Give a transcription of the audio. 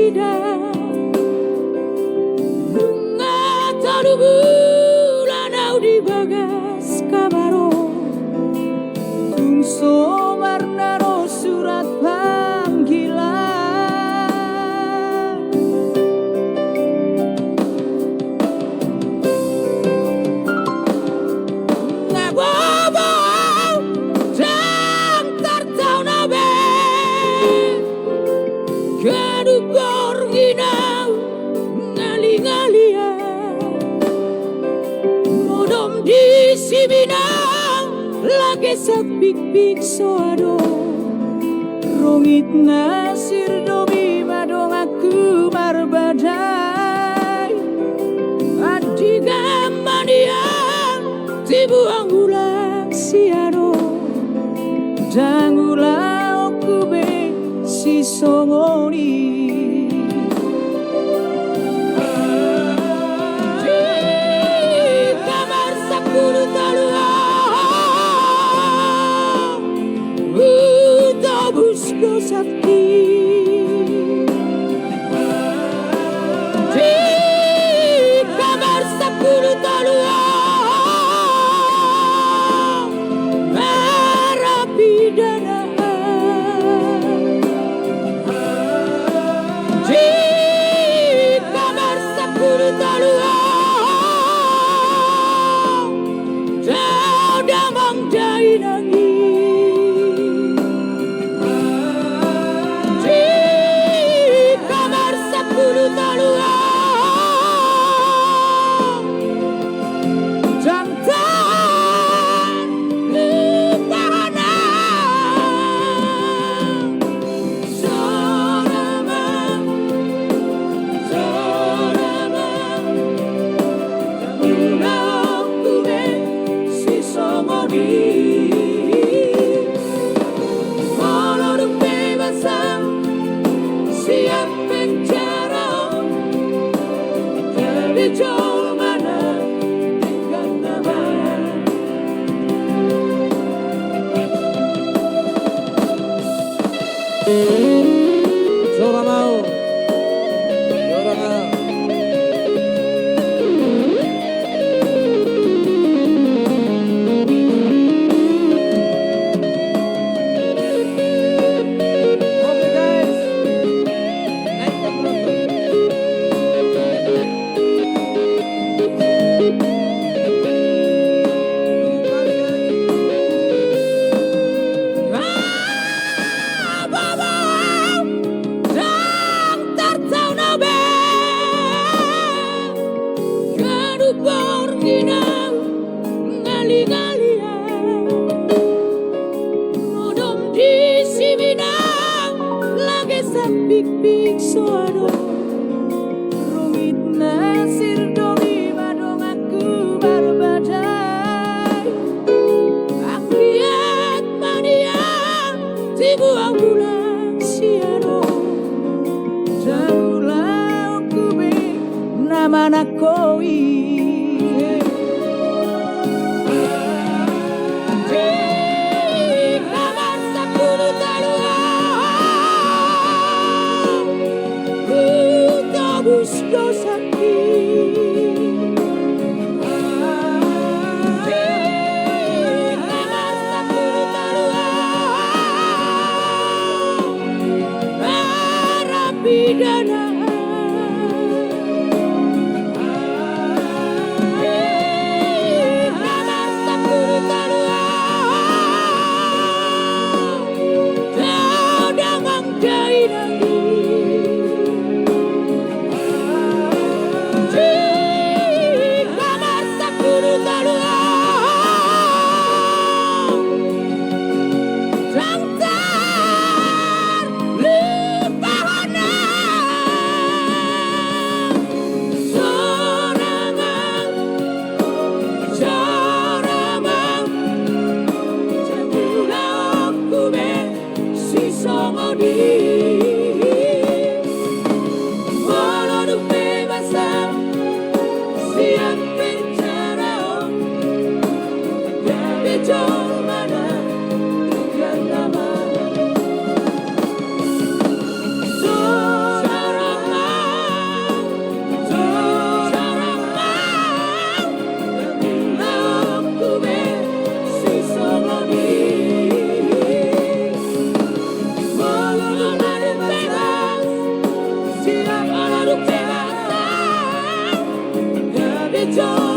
indah. Bunga taruh bulanau di bagas kamaro. Tungso warnaro surat panggilan. Ngabobo jang tartau nabe. Kadu gorginau ngali-ngalia. Modom di sibinau lagi sapik-pik soado. Rongit nasir domi madong aku marbadai. Adi gamania tibuang ulang siano. Jangula okube si songoni. Di kamar 10 talua busco sakti. Di kamar 10 talua narapidana. Di kamar 10 talua jauh damang dai nangi. Siap penjara dari jauh mana dengan nama. Zora mau, Zora mau. Modom di sibinang lagi sapik-pik soado. Rumit nasir domi madong aku barbadai. Akiat mania tibuang bulan siano. Jauhlah okube nama nakoi. Busco sakti. Di kamar 10 talua narapidana. Di kamar 10 talua jauh damang dai nangi. Siap penjara dari jauh mana dengan nama. Saudara hecho